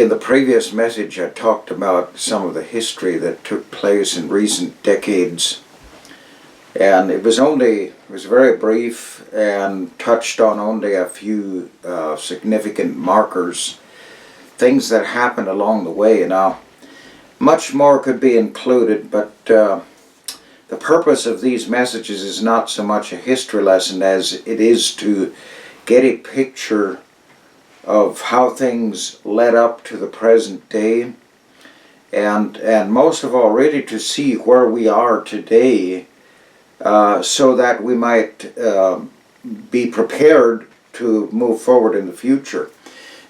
In the previous message, I talked about some of the history that took place in recent decades, and it was very brief and touched on only a few significant markers, things that happened along the way. Now, much more could be included, but the purpose of these messages is not so much a history lesson as it is to get a picture of how things led up to the present day, and most of all really to see where we are today, so that we might be prepared to move forward in the future.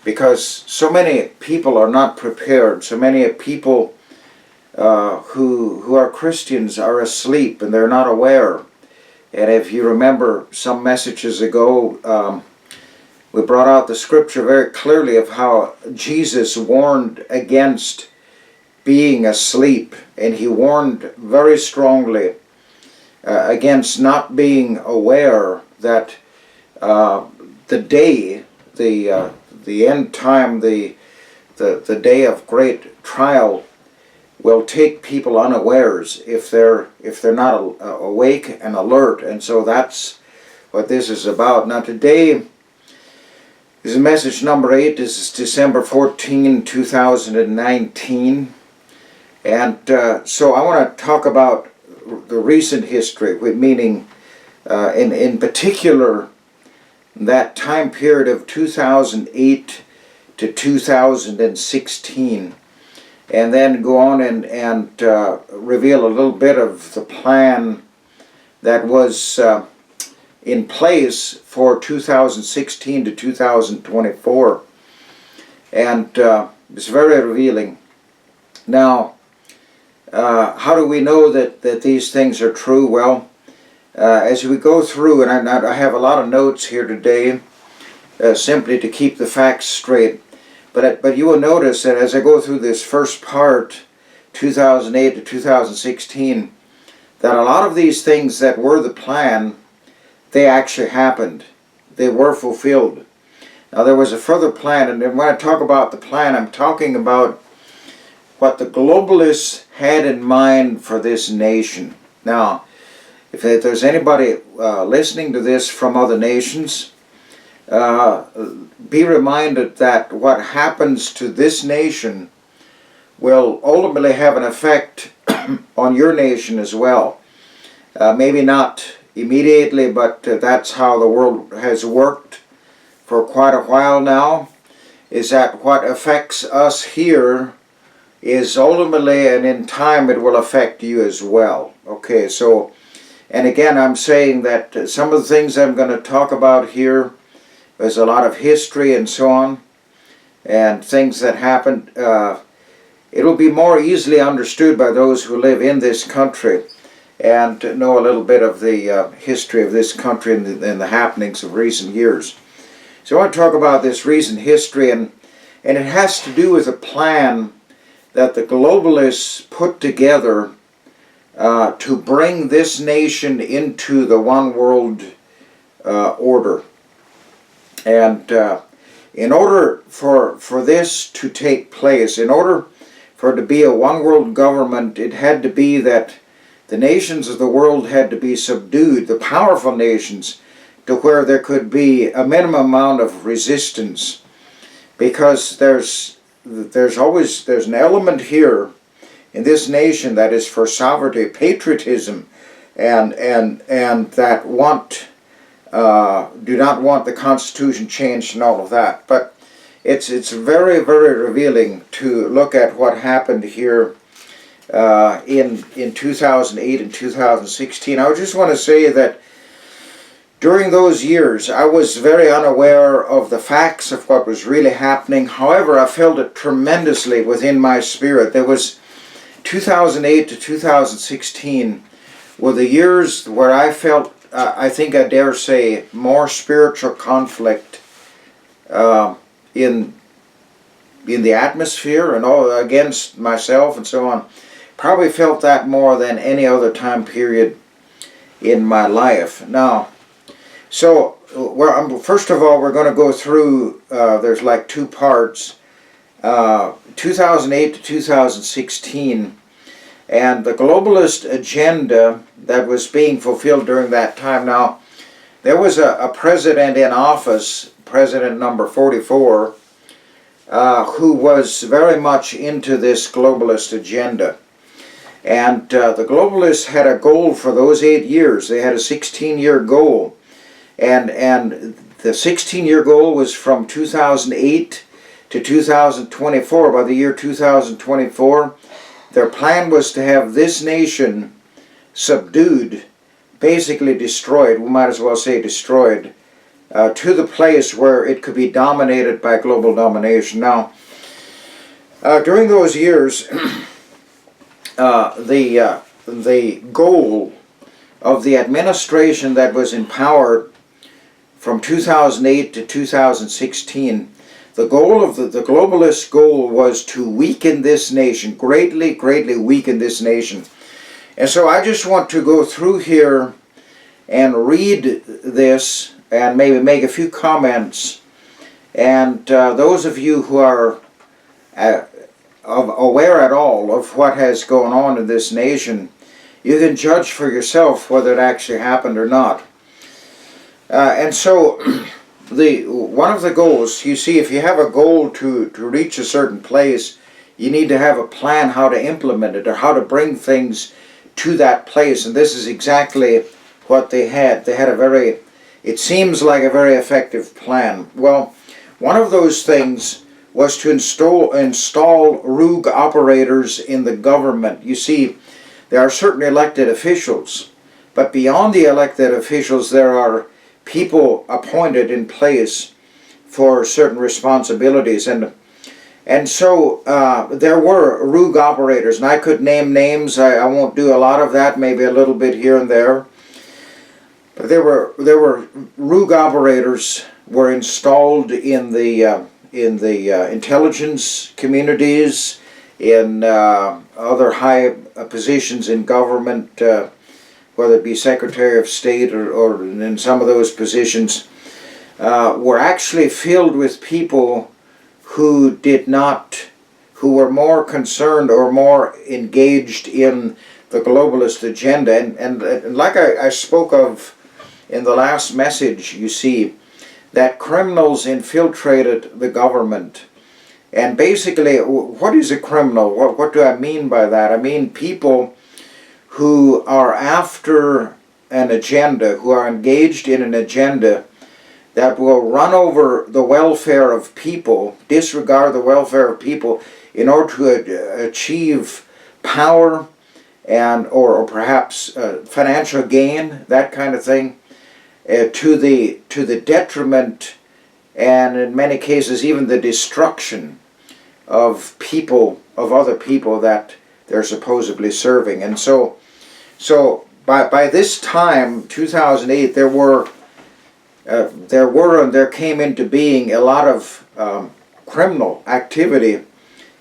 Because so many people are not prepared, so many people who are Christians are asleep and they're not aware. And if you remember some messages ago, we brought out the scripture very clearly of how Jesus warned against being asleep, and he warned very strongly against not being aware that the day, the end time, the day of great trial will take people unawares if they're not awake and alert. And so that's what this is about. Now today, this is message number 8. This is December 14, 2019. And so I want to talk about the recent history, meaning in particular that time period of 2008 to 2016. And then go on and reveal a little bit of the plan that was in place for 2016 to 2024, and it's very revealing. Now, how do we know that these things are true? Well, as we go through, and I have a lot of notes here today, simply to keep the facts straight, but you will notice that as I go through this first part, 2008 to 2016, that a lot of these things that were the plan, they actually happened. They were fulfilled. Now there was a further plan, and when I talk about the plan, I'm talking about what the globalists had in mind for this nation. Now, if there's anybody listening to this from other nations, be reminded that what happens to this nation will ultimately have an effect on your nation as well. Maybe not immediately, but that's how the world has worked for quite a while now, is that what affects us here is ultimately, and in time, it will affect you as well. Okay, so, and again, I'm saying that some of the things I'm going to talk about here, there's a lot of history and so on, and things that happened. It'll be more easily understood by those who live in this country and know a little bit of the history of this country and the happenings of recent years. So I want to talk about this recent history, and it has to do with a plan that the globalists put together to bring this nation into the one world order. And in order for this to take place, in order for it to be a one world government, it had to be that the nations of the world had to be subdued, the powerful nations, to where there could be a minimum amount of resistance. Because there's an element here in this nation that is for sovereignty, patriotism, and that do not want the Constitution changed and all of that. But it's very, very revealing to look at what happened here in 2008 and 2016. I just want to say that during those years, I was very unaware of the facts of what was really happening. However, I felt it tremendously within my spirit. There was 2008 to 2016 were the years where I felt, I think I dare say, more spiritual conflict in the atmosphere and all against myself and so on. Probably felt that more than any other time period in my life. Now, so first of all, we're going to go through, there's like two parts, 2008 to 2016, and the globalist agenda that was being fulfilled during that time. Now, there was a president in office, President number 44, who was very much into this globalist agenda. And the globalists had a goal for those 8 years. They had a 16-year goal. And the 16-year goal was from 2008 to 2024. By the year 2024, their plan was to have this nation subdued, basically destroyed, we might as well say destroyed, to the place where it could be dominated by global domination. Now, during those years, the goal of the administration that was in power from 2008 to 2016, the goal of the globalist goal was to weaken this nation, greatly weaken this nation. And so I just want to go through here and read this and maybe make a few comments. And those of you who are aware at all of what has gone on in this nation, you can judge for yourself whether it actually happened or not. And so one of the goals, you see, if you have a goal to reach a certain place, you need to have a plan how to implement it or how to bring things to that place. And this is exactly what they had. They had a very, it seems like a very effective plan. Well, one of those things was to install rogue operators in the government. You see, there are certain elected officials, but beyond the elected officials, there are people appointed in place for certain responsibilities. And so there were rogue operators, and I could name names. I won't do a lot of that, maybe a little bit here and there. But there were rogue operators were installed in the intelligence communities, in other high positions in government, whether it be Secretary of State or in some of those positions, were actually filled with people who were more concerned or more engaged in the globalist agenda. And like I spoke of in the last message, you see, that criminals infiltrated the government. And basically, what is a criminal? What do I mean by that? I mean people who are after an agenda, who are engaged in an agenda that will run over the welfare of people, disregard the welfare of people in order to achieve power and or perhaps financial gain, that kind of thing, to the detriment and in many cases even the destruction of people, of other people that they're supposedly serving. And so by this time, 2008, there came into being a lot of criminal activity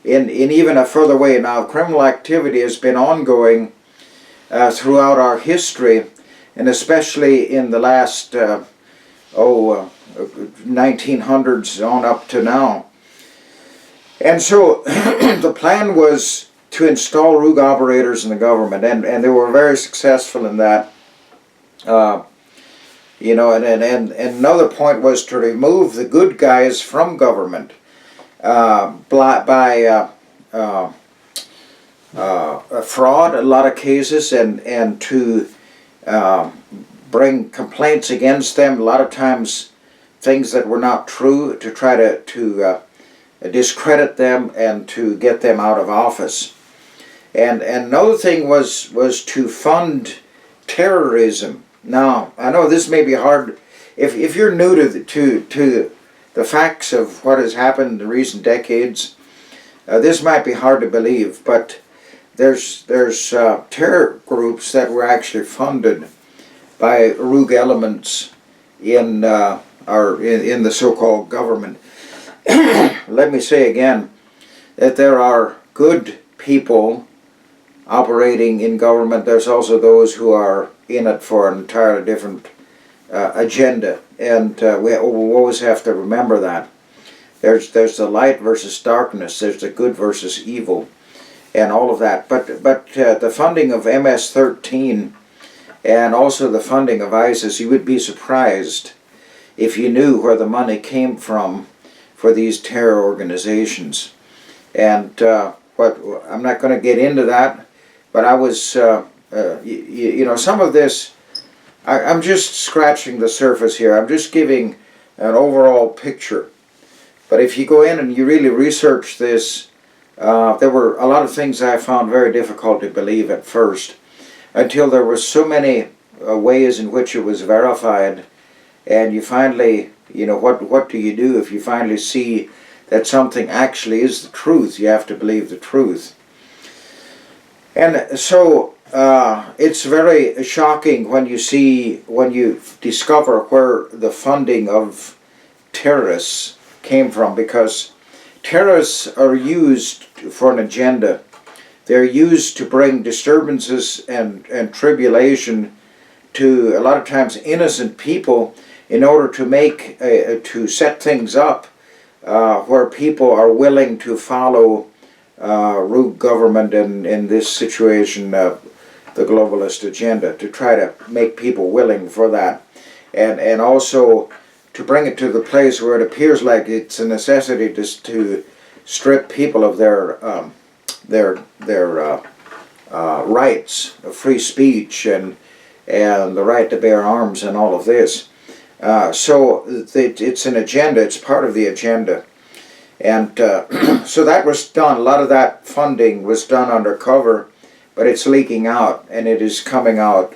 in even a further way. Now, criminal activity has been ongoing throughout our history, and especially in the last 1900s on up to now. And so the plan was to install rogue operators in the government, and they were very successful in that. You know, and another point was to remove the good guys from government by fraud, a lot of cases, and to bring complaints against them, a lot of times things that were not true, to try to discredit them and to get them out of office. And another thing was to fund terrorism. Now, I know this may be hard. If you're new to the facts of what has happened in recent decades, this might be hard to believe, but there's terror groups that were actually funded by rogue elements in the so-called government. Let me say again that there are good people operating in government. There's also those who are in it for an entirely different agenda, and we always have to remember that. There's the light versus darkness. There's the good versus evil, and all of that. But the funding of MS-13 and also the funding of ISIS, you would be surprised if you knew where the money came from for these terror organizations. And I'm not going to get into that, but I was, you know, some of this, I'm just scratching the surface here. I'm just giving an overall picture. But if you go in and you really research this, there were a lot of things I found very difficult to believe at first, until there were so many ways in which it was verified, and you finally, you know, what do you do if you finally see that something actually is the truth? You have to believe the truth. And so it's very shocking when you discover where the funding of terrorists came from, because terrorists are used for an agenda. They're used to bring disturbances and tribulation to, a lot of times, innocent people, in order to to set things up where people are willing to follow rogue government, and in this situation the globalist agenda, to try to make people willing for that, and also to bring it to the place where it appears like it's a necessity to strip people of their rights of free speech and the right to bear arms and all of this. So it's an agenda. It's part of the agenda, and so that was done. A lot of that funding was done undercover, but it's leaking out, and it is coming out.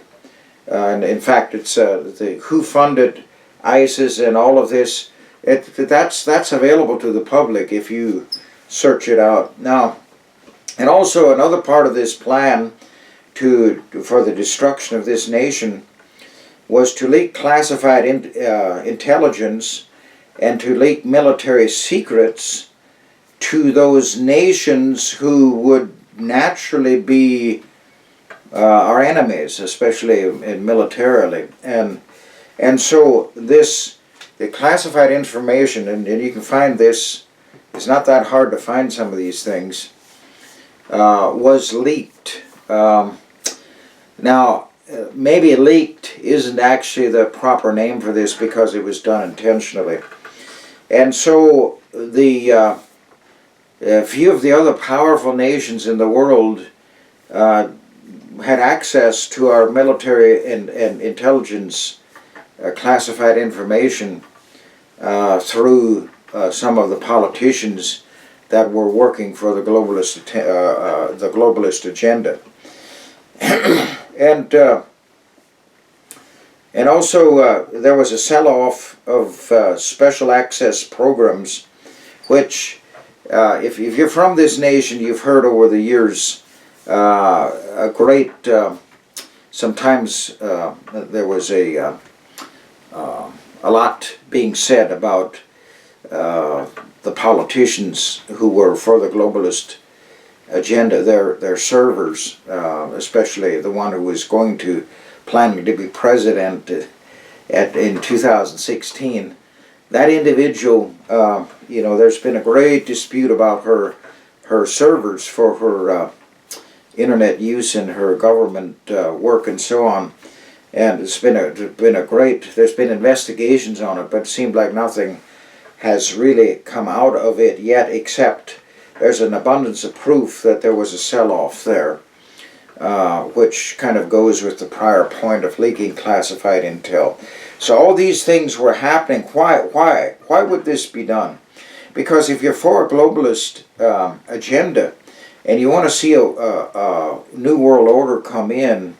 And in fact, it's who funded ISIS and all of this. That's available to the public if you search it out now. And also another part of this plan for the destruction of this nation was to leak classified intelligence and to leak military secrets to those nations who would naturally be our enemies, especially militarily. And so the classified information, and you can find this, it's not that hard to find some of these things, was leaked. Now, maybe leaked isn't actually the proper name for this, because it was done intentionally. And so a few of the other powerful nations in the world had access to our military and intelligence classified information through some of the politicians that were working for the globalist agenda. And also there was a sell-off of special access programs, which if you're from this nation, you've heard over the years a great, sometimes there was a lot being said about the politicians who were for the globalist agenda, their servers, especially the one who was planning to be president in 2016. That individual, there's been a great dispute about her servers for her internet use and her government work and so on. And there's been investigations on it, but it seemed like nothing has really come out of it yet, except there's an abundance of proof that there was a sell-off there, which kind of goes with the prior point of leaking classified intel. So all these things were happening. Why would this be done? Because if you're for a globalist agenda and you want to see a new world order come in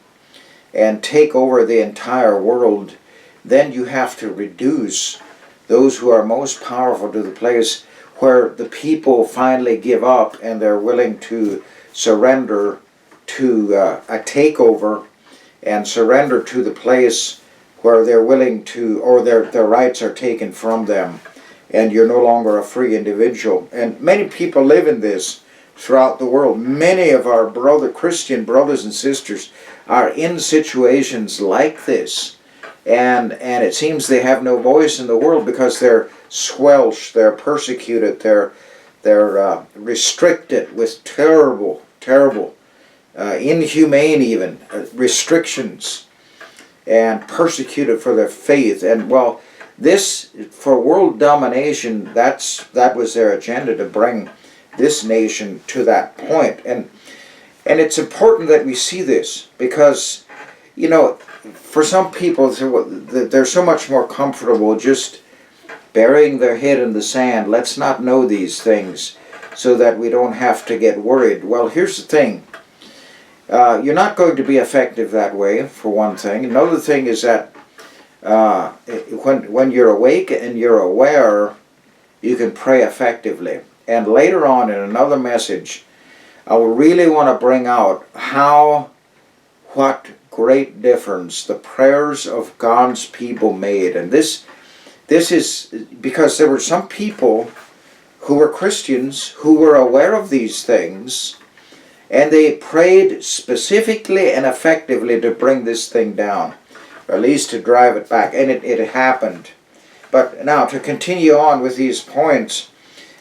and take over the entire world, then you have to reduce those who are most powerful to the place where the people finally give up and they're willing to surrender to a takeover, and surrender to the place where they're willing to, or their rights are taken from them, and you're no longer a free individual. And many people live in this throughout the world. Many of our Christian brothers and sisters are in situations like this, and it seems they have no voice in the world because they're squelched, they're persecuted, they're restricted with terrible, inhumane even restrictions, and persecuted for their faith. And well, this, for world domination, that was their agenda, to bring this nation to that point. And it's important that we see this, because, you know, for some people, they're so much more comfortable just burying their head in the sand. Let's not know these things so that we don't have to get worried. Well, here's the thing. You're not going to be effective that way, for one thing. Another thing is that when you're awake and you're aware, you can pray effectively. And later on in another message, I will really want to bring out what great difference the prayers of God's people made. And this is because there were some people who were Christians who were aware of these things, and they prayed specifically and effectively to bring this thing down, or at least to drive it back, and it happened. But now, to continue on with these points,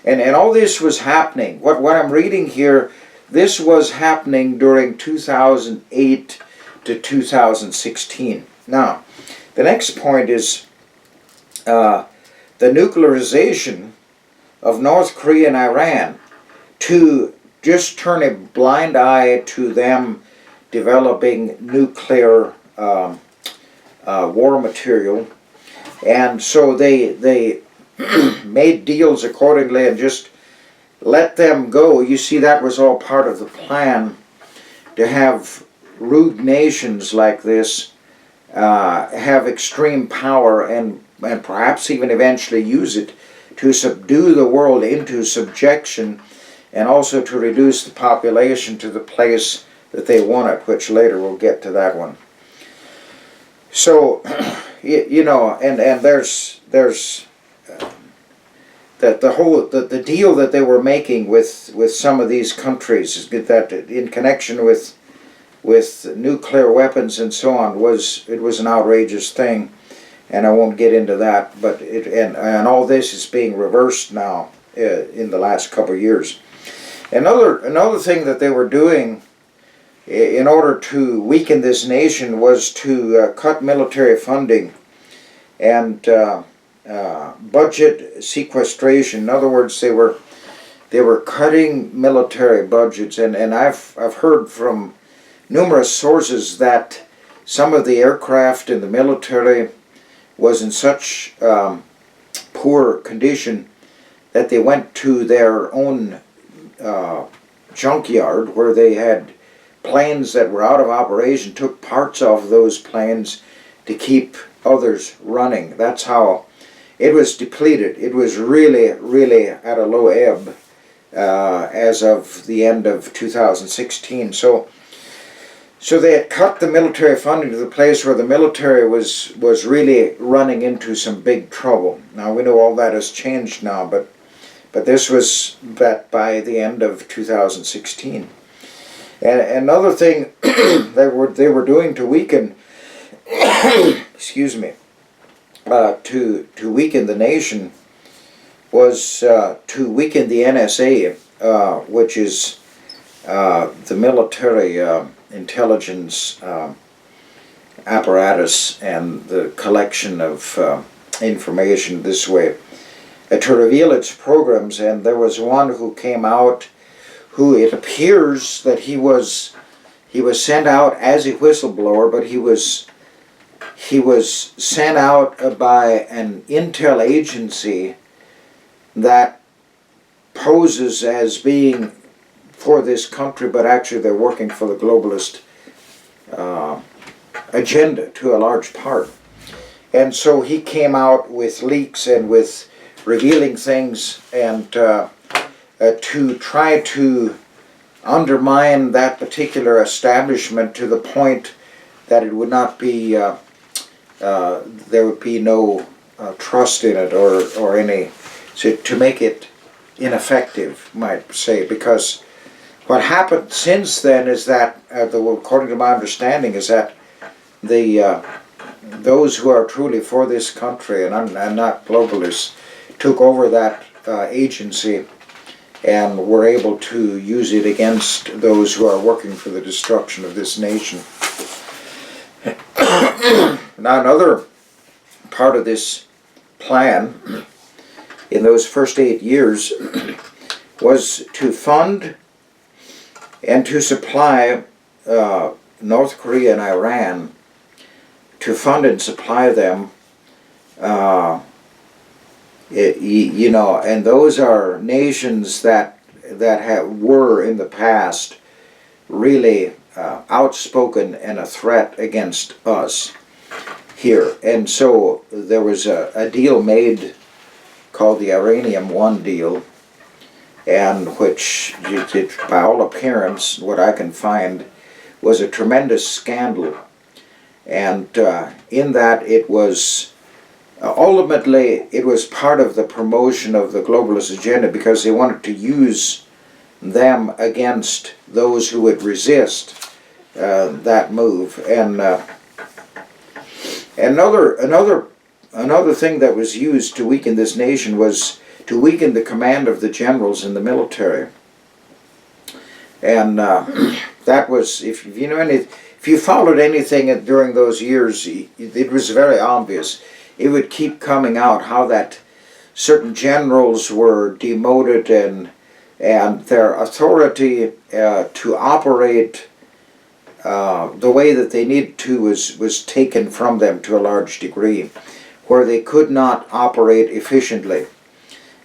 and all this was happening, what I'm reading here, this was happening during 2008 to 2016. Now, the next point is the nuclearization of North Korea and Iran, to just turn a blind eye to them developing nuclear war material. And so they made deals accordingly and just let them go. You see, that was all part of the plan to have rude nations like this have extreme power and perhaps even eventually use it to subdue the world into subjection, and also to reduce the population to the place that they want it, which later we'll get to that one. So, you know, and there's that the deal that they were making with some of these countries, is that in connection with nuclear weapons and so on, was an outrageous thing, and I won't get into that. But and all this is being reversed now in the last couple of years. Another thing that they were doing in order to weaken this nation was to cut military funding and budget sequestration. In other words, they were cutting military budgets, and I've heard from numerous sources that some of the aircraft in the military was in such poor condition that they went to their own junkyard, where they had planes that were out of operation, took parts of those planes to keep others running. That's how it was depleted. It was really at a low ebb as of the end of 2016. So they had cut the military funding to the place where the military was really running into some big trouble. Now we know all that has changed now, but this was that by the end of 2016. And another thing they were doing to weaken, excuse me, to weaken the nation was to weaken the NSA, which is the military intelligence apparatus and the collection of information this way, to reveal its programs. And there was one who came out, who it appears that he was sent out as a whistleblower, but he was sent out by an intel agency that poses as being for this country, but actually they're working for the globalist agenda to a large part. And so he came out with leaks and with revealing things, and to try to undermine that particular establishment to the point that it would not be, there would be no trust in it or any, so to make it ineffective, might say, because what happened since then is that, according to my understanding, is that those who are truly for this country and not globalists took over that agency and were able to use it against those who are working for the destruction of this nation. Now, another part of this plan in those first 8 years was to fund and to supply North Korea and Iran, to fund and supply them, and those are nations that were in the past really outspoken and a threat against us here. And so there was a deal made called the Iranium I deal, and which, by all appearance, what I can find, was a tremendous scandal. And in that it was, ultimately, it was part of the promotion of the globalist agenda, because they wanted to use them against those who would resist that move. And another thing that was used to weaken this nation was to weaken the command of the generals in the military. And that was, if you followed anything during those years, it was very obvious. It would keep coming out how that certain generals were demoted, and their authority to operate the way that they needed to was taken from them to a large degree, where they could not operate efficiently.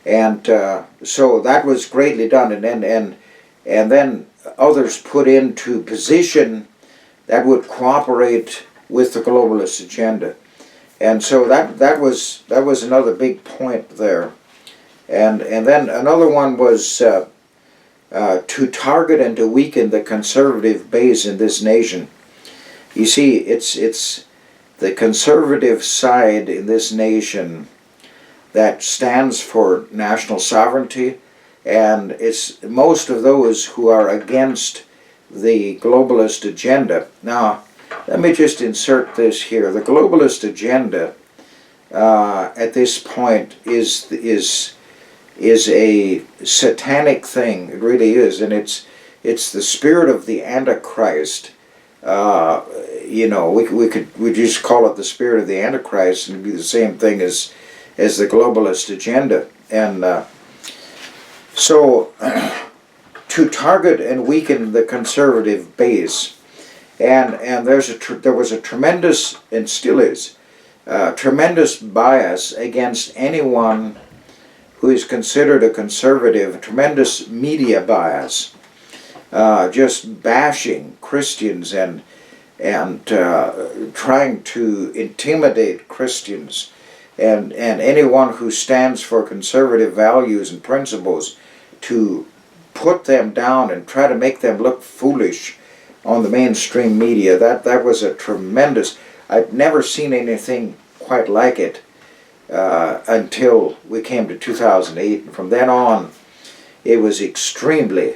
And so that was greatly done, and then others put into position that would cooperate with the globalist agenda. And so that was another big point there. And then another one was to target and to weaken the conservative base in this nation. You see, it's the conservative side in this nation that stands for national sovereignty, and it's most of those who are against the globalist agenda. Now, let me just insert this here. The globalist agenda at this point is a satanic thing. It really is, and it's the spirit of the Antichrist. We just call it the spirit of the Antichrist, and it'd be the same thing as the globalist agenda. And so to target and weaken the conservative base, and there was a tremendous, and still is, tremendous bias against anyone who is considered a conservative, a tremendous media bias, just bashing Christians and trying to intimidate Christians, and anyone who stands for conservative values and principles, to put them down and try to make them look foolish on the mainstream media. That was a tremendous, I've never seen anything quite like it until we came to 2008. And from then on, it was extremely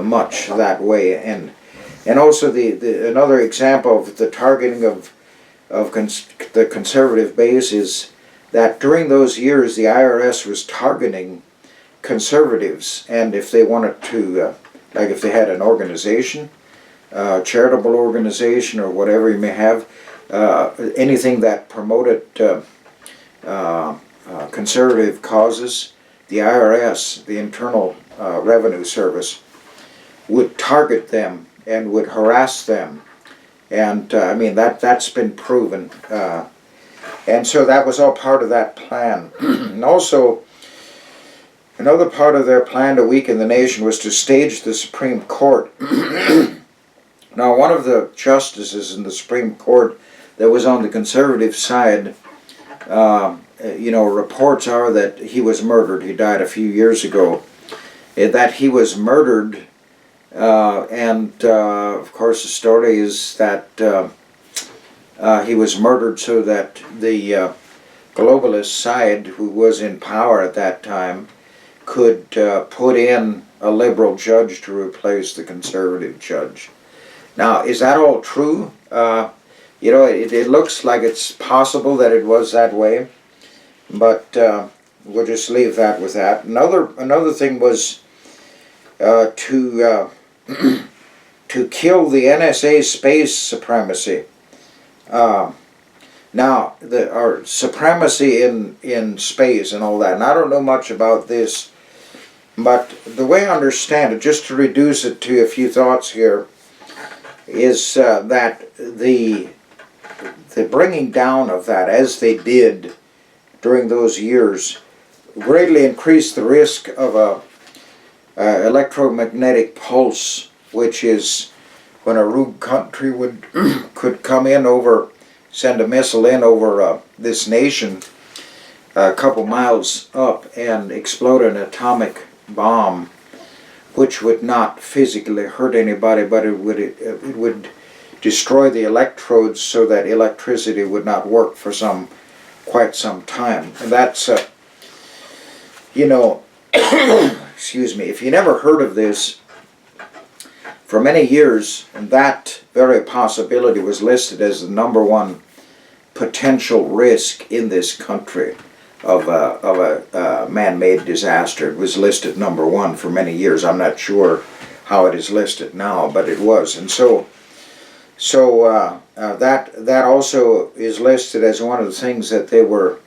much that way. And also another example of the targeting of the conservative base is that during those years the IRS was targeting conservatives, and if they wanted to, like if they had an organization, charitable organization or whatever you may have, anything that promoted conservative causes, the IRS, the Internal Revenue Service, would target them and would harass them. And that's been proven. And so that was all part of that plan. And also, another part of their plan to weaken the nation was to stage the Supreme Court. Now, one of the justices in the Supreme Court that was on the conservative side, reports are that he was murdered. He died a few years ago. That he was murdered, and of course the story is that he was murdered so that the globalist side, who was in power at that time, could put in a liberal judge to replace the conservative judge. Now, is that all true? It looks like it's possible that it was that way, but we'll just leave that with that. Another thing was to to kill the NSA space supremacy. Now, our supremacy in space and all that, and I don't know much about this, but the way I understand it, just to reduce it to a few thoughts here, is that the bringing down of that, as they did during those years, greatly increased the risk of a electromagnetic pulse, which is when a rogue country could come in over, send a missile in over this nation a couple miles up and explode an atomic bomb, which would not physically hurt anybody, but it would destroy the electrodes so that electricity would not work for quite some time. And that's excuse me, if you never heard of this, for many years, and that very possibility was listed as the #1 potential risk in this country of a man-made disaster. It was listed #1 for many years. I'm not sure how it is listed now, but it was. And so that also is listed as one of the things that they were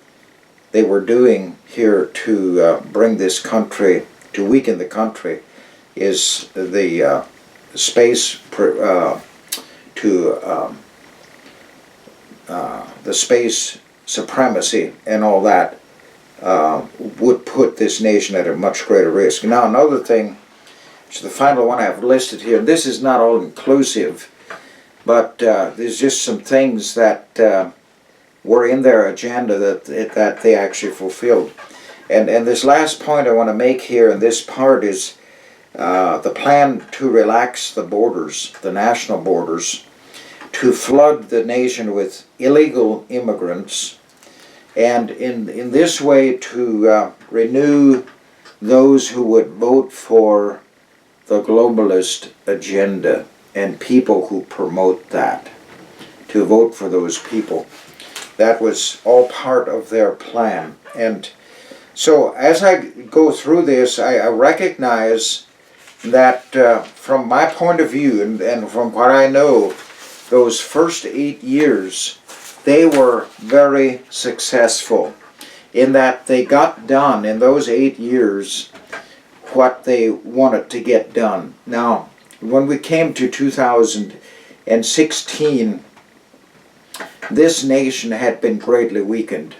doing here to bring this country, to weaken the country, is the space the space supremacy and all that would put this nation at a much greater risk. Now, another thing, which is the final one I've listed here, and this is not all inclusive, but there's just some things that were in their agenda that they actually fulfilled. And this last point I want to make here in this part is the plan to relax the borders, the national borders, to flood the nation with illegal immigrants, and in this way to renew those who would vote for the globalist agenda and people who promote that, to vote for those people. That was all part of their plan. And so as I go through this, I recognize that from my point of view and from what I know, those first 8 years, they were very successful in that they got done in those 8 years what they wanted to get done. Now, when we came to 2016, this nation had been greatly weakened.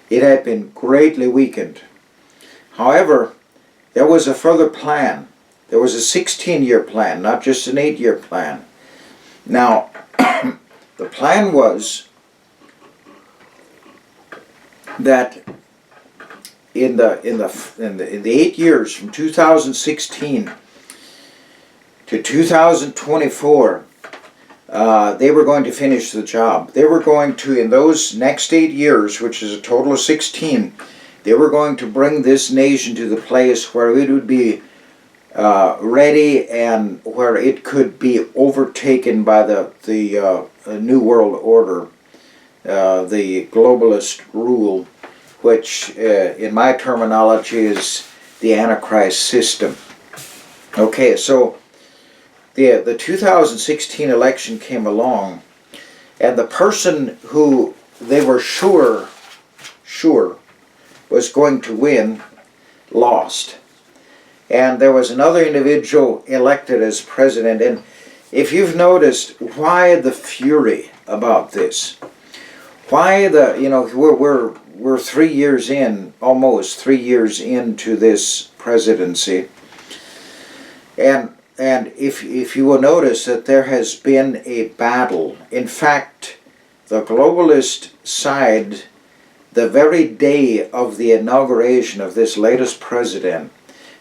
It had been greatly weakened. However, there was a further plan. There was a 16-year plan, not just an 8-year plan. Now, the plan was that in the 8 years from 2016 to 2024, they were going to finish the job. They were going to, in those next 8 years, which is a total of 16, they were going to bring this nation to the place where it would be ready and where it could be overtaken by the New World Order, the globalist rule, which in my terminology is the Antichrist system. Okay, so the 2016 election came along, and the person who they were sure was going to win lost. And there was another individual elected as president. And if you've noticed, why the fury about this? Why we're 3 years in, almost 3 years into this presidency, and if you will notice that there has been a battle. In fact, the globalist side, the very day of the inauguration of this latest president,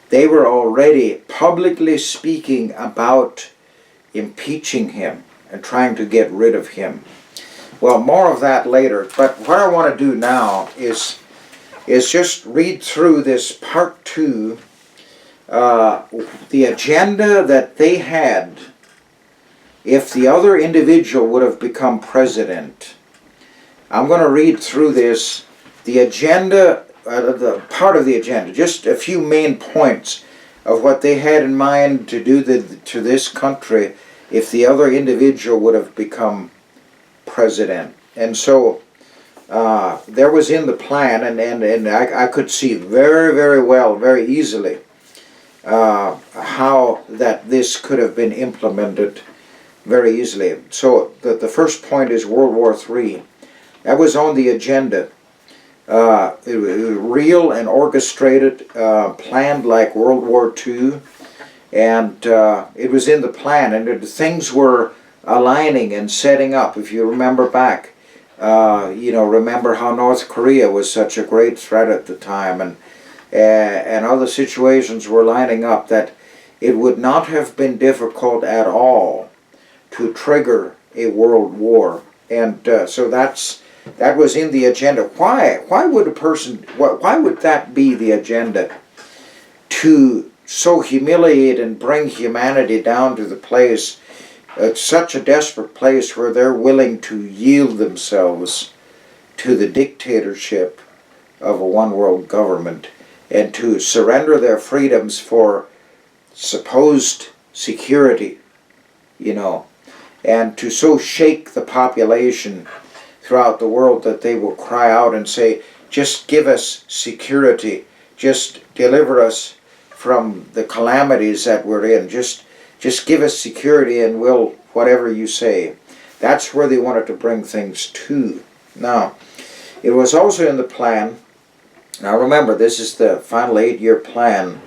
they were already publicly speaking about impeaching him and trying to get rid of him. Well, more of that later, but what I want to do now is just read through this part 2, the agenda that they had if the other individual would have become president. I'm going to read through this, the agenda the part of the agenda, just a few main points of what they had in mind to do to this country if the other individual would have become president. And so there was in the plan, and I could see very, very well, very easily, how that this could have been implemented very easily. So the first point is World War III. That was on the agenda. It was real and orchestrated, planned like World War II, and it was in the plan, and things were aligning and setting up. If you remember back, remember how North Korea was such a great threat at the time, and other situations were lining up that it would not have been difficult at all to trigger a world war. And so that was in the agenda. Why would that be the agenda? To so humiliate and bring humanity down to the place, such a desperate place where they're willing to yield themselves to the dictatorship of a one-world government and to surrender their freedoms for supposed security, and to so shake the population throughout the world that they will cry out and say, just give us security, just deliver us from the calamities that we're in, just give us security and we'll, whatever you say. That's where they wanted to bring things to. Now, it was also in the plan, now remember, this is the final 8-year plan,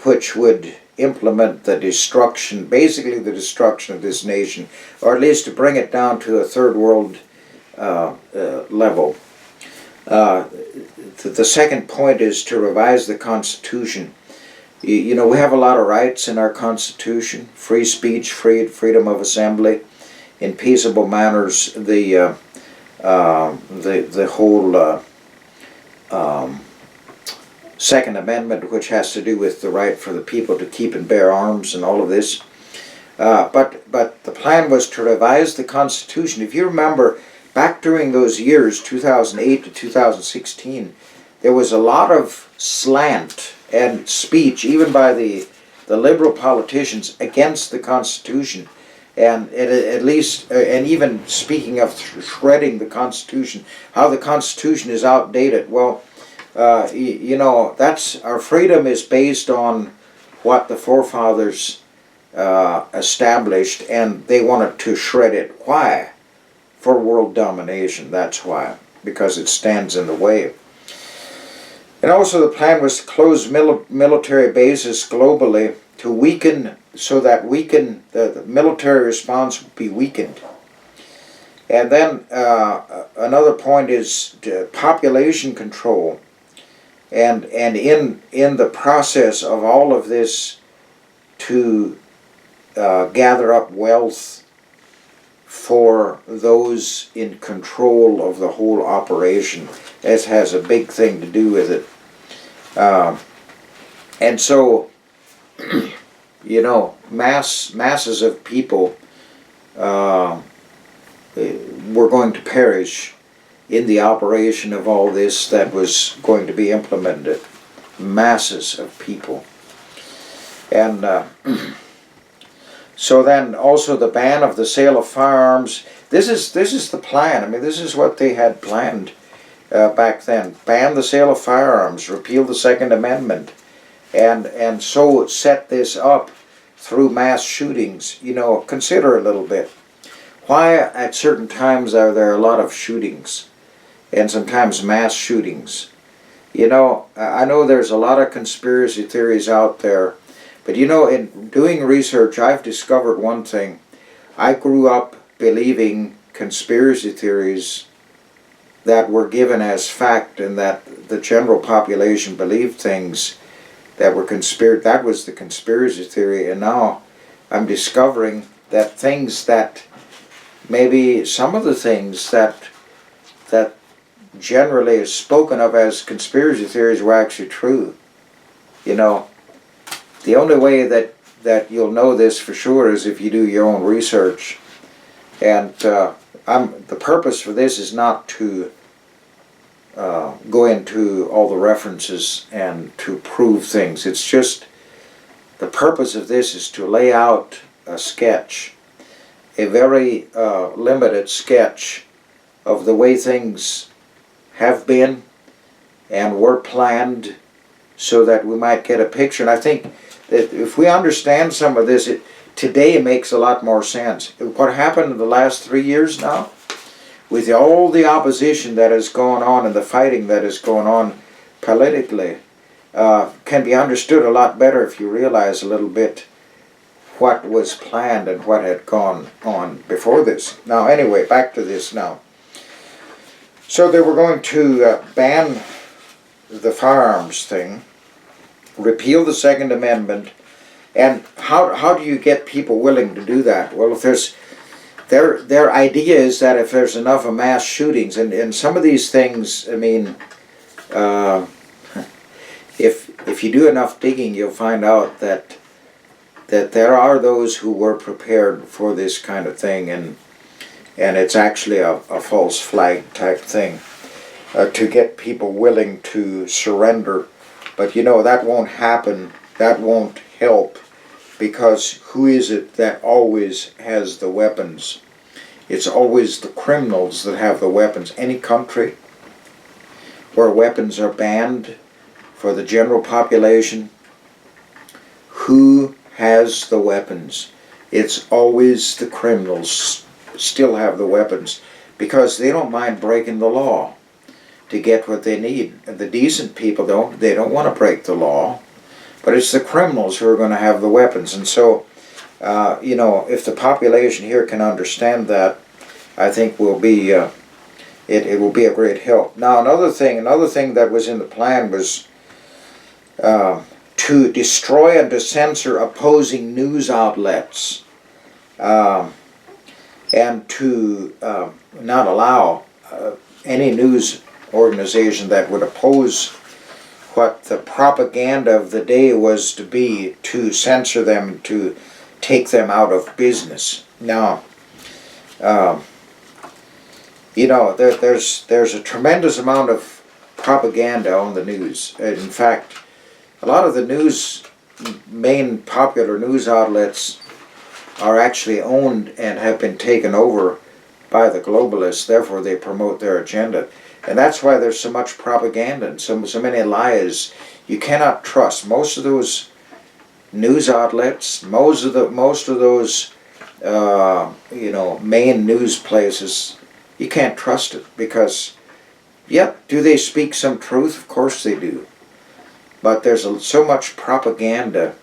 which would implement the destruction, basically the destruction of this nation, or at least to bring it down to a third world level. The second point is to revise the Constitution. We have a lot of rights in our Constitution: free speech, freedom of assembly, in peaceable manners, the whole Second Amendment, which has to do with the right for the people to keep and bear arms and all of this. But the plan was to revise the Constitution. If you remember, back during those years, 2008 to 2016, there was a lot of slant and speech, even by the liberal politicians, against the Constitution. And at least, and even speaking of shredding the Constitution, how the Constitution is outdated. Well, that's, our freedom is based on what the forefathers established, and they wanted to shred it. Why? For world domination, that's why. Because it stands in the way. And also the plan was to close military bases globally to weaken, so that the military response would be weakened. And then another point is population control. And in the process of all of this, to gather up wealth for those in control of the whole operation. This has a big thing to do with it. And so, masses of people were going to perish in the operation of all this that was going to be implemented. Masses of people. And so then also the ban of the sale of firearms. This is the plan. I mean, this is what they had planned back then. Ban the sale of firearms, repeal the Second Amendment, and so set this up through mass shootings. Consider a little bit. Why at certain times are there a lot of shootings, and sometimes mass shootings? I know there's a lot of conspiracy theories out there, but in doing research, I've discovered one thing. I grew up believing conspiracy theories that were given as fact, and that the general population believed things that were that was the conspiracy theory. And now I'm discovering that things that, maybe some of the things that generally is spoken of as conspiracy theories were actually true. The only way that you'll know this for sure is if you do your own research. And the purpose for this is not to go into all the references and to prove things. It's just the purpose of this is to lay out a sketch, a very limited sketch of the way things have been and were planned, so that we might get a picture. And I think that if we understand some of this, today it makes a lot more sense. What happened in the last 3 years now, with all the opposition that has gone on and the fighting that is going on politically, can be understood a lot better if you realize a little bit what was planned and what had gone on before this. Now anyway, back to this now. So they were going to ban the firearms thing, repeal the Second Amendment, and how do you get people willing to do that? Well, if there's their idea is that if there's enough of mass shootings, and some of these things, I mean, if you do enough digging, you'll find out that there are those who were prepared for this kind of thing, and it's actually a false flag type thing to get people willing to surrender. But you know, that won't happen, that won't help, because who is it that always has the weapons? It's always the criminals that have the weapons. Any country where weapons are banned for the general population, who has the weapons? It's always the criminals still have the weapons, because they don't mind breaking the law to get what they need. And the decent people don't want to break the law, but it's the criminals who are going to have the weapons. And so, you know, if the population here can understand that, I think will be it will be a great help. Now another thing that was in the plan was to destroy and to censor opposing news outlets, and to not allow any news organization that would oppose what the propaganda of the day was to be, to censor them, to take them out of business. Now, you know, there's a tremendous amount of propaganda on the news. In fact, a lot of the main popular news outlets are actually owned and have been taken over by the globalists. Therefore, they promote their agenda. And that's why there's so much propaganda and so many lies. You cannot trust most of those news outlets, most of those you know, main news places. You can't trust it, because, yep, do they speak some truth? Of course they do. But there's so much propaganda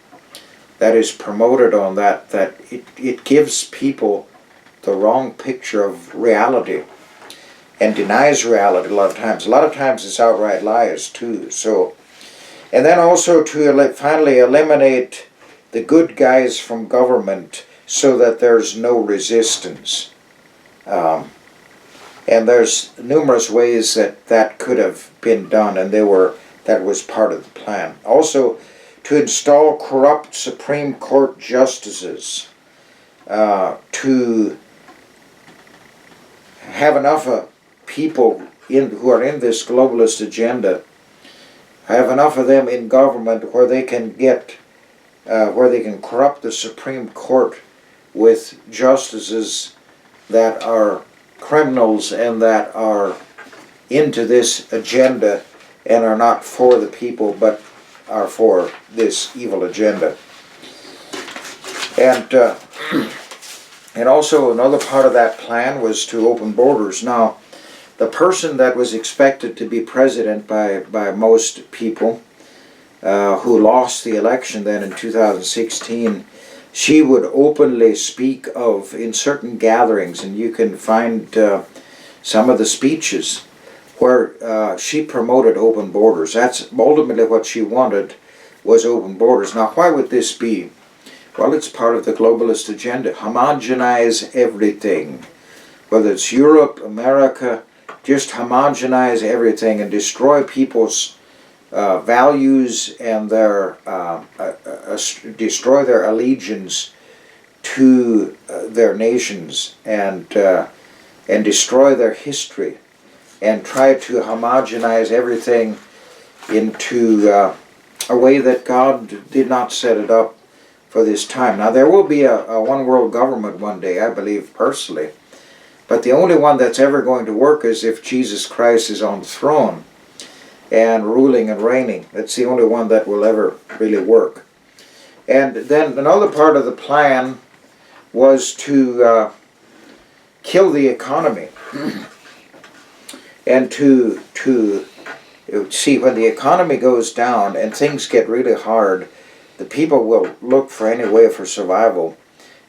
that is promoted on that it gives people the wrong picture of reality and denies reality a lot of times. A lot of times it's outright lies too. So, and then also to finally eliminate the good guys from government so that there's no resistance. And there's numerous ways that could have been done, and that was part of the plan. Also, to install corrupt Supreme Court justices, to have enough people who are in this globalist agenda, have enough of them in government where they can corrupt the Supreme Court with justices that are criminals and that are into this agenda and are not for the people but are for this evil agenda. And also another part of that plan was to open borders. Now, the person that was expected to be president by most people, who lost the election then in 2016, she would openly speak of, in certain gatherings, and you can find some of the speeches where she promoted open borders. That's ultimately what she wanted, was open borders. Now, why would this be? Well, it's part of the globalist agenda. Homogenize everything. Whether it's Europe, America, just homogenize everything and destroy people's values and destroy their allegiance to their nations, and destroy their history, and try to homogenize everything into a way that God did not set it up for this time. Now, there will be a one world government one day, I believe personally, but the only one that's ever going to work is if Jesus Christ is on the throne and ruling and reigning. That's the only one that will ever really work. And then another part of the plan was to kill the economy and to see, when the economy goes down and things get really hard, the people will look for any way for survival,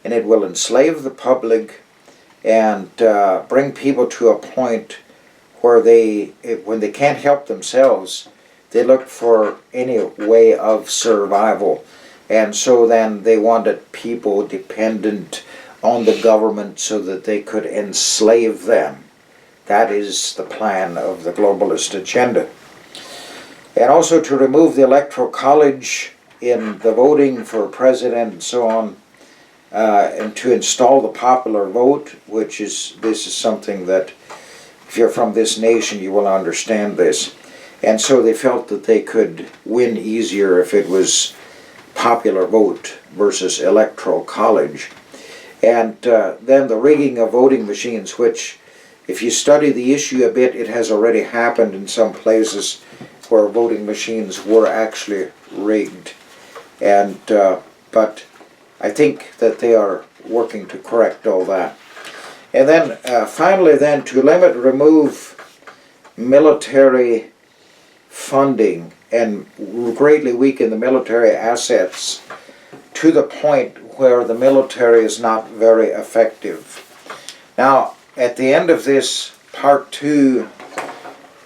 and it will enslave the public and bring people to a point where when they can't help themselves, they look for any way of survival. And so then they wanted people dependent on the government so that they could enslave them. That is the plan of the globalist agenda. And also to remove the electoral college in the voting for president and so on, and to install the popular vote, this is something that, if you're from this nation, you will understand this. And so they felt that they could win easier if it was popular vote versus electoral college. And then the rigging of voting machines, which, if you study the issue a bit, it has already happened in some places where voting machines were actually rigged. And but I think that they are working to correct all that. And then finally then, to remove military funding and greatly weaken the military assets to the point where the military is not very effective. Now, at the end of this part 2,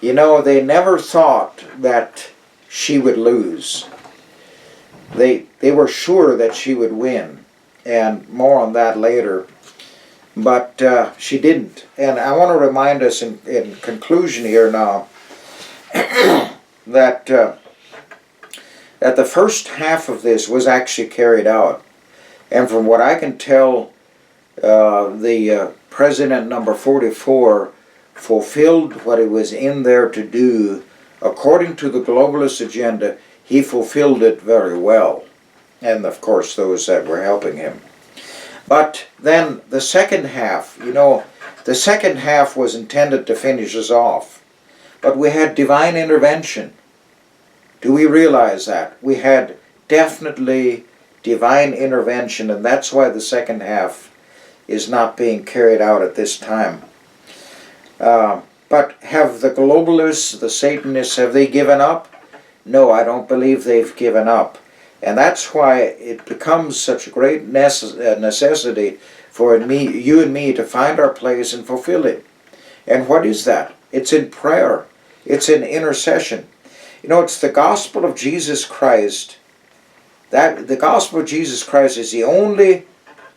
you know, they never thought that she would lose. They were sure that she would win, and more on that later. But she didn't. And I want to remind us in conclusion here now that the first half of this was actually carried out. And from what I can tell, the President number 44 fulfilled what he was in there to do. According to the globalist agenda, he fulfilled it very well. And of course, those that were helping him. But then the second half, you know, the second half was intended to finish us off. But we had divine intervention. Do we realize that? We had definitely divine intervention, and that's why the second half is not being carried out at this time. But have the globalists, the Satanists, have they given up? No, I don't believe they've given up. And that's why it becomes such a great necessity for you and me to find our place and fulfill it. And what is that? It's in prayer. It's in intercession. You know, it's the gospel of Jesus Christ. That the gospel of Jesus Christ is the only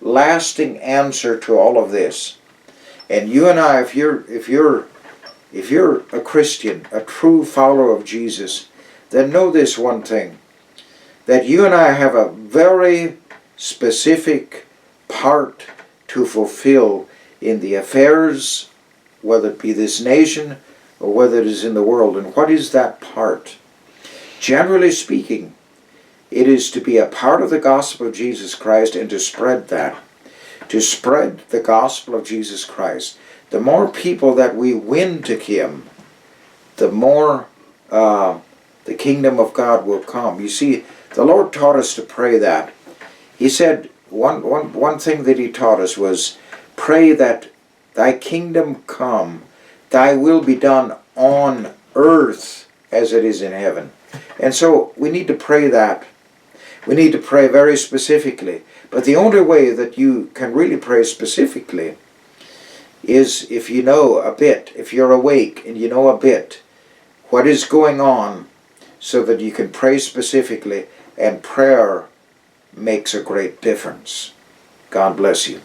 lasting answer to all of this. And you and I, if you're a Christian, a true follower of Jesus, then know this one thing, that you and I have a very specific part to fulfill in the affairs, whether it be this nation or whether it is in the world. And what is that part? Generally speaking, it is to be a part of the gospel of Jesus Christ and to spread that. To spread the gospel of Jesus Christ. The more people that we win to Him, the more the kingdom of God will come. You see, the Lord taught us to pray that. He said, one thing that He taught us was, pray that Thy kingdom come, Thy will be done on earth as it is in heaven. And so we need to pray that. We need to pray very specifically. But the only way that you can really pray specifically is if you know a bit, if you're awake and you know a bit what is going on, so that you can pray specifically, and prayer makes a great difference. God bless you.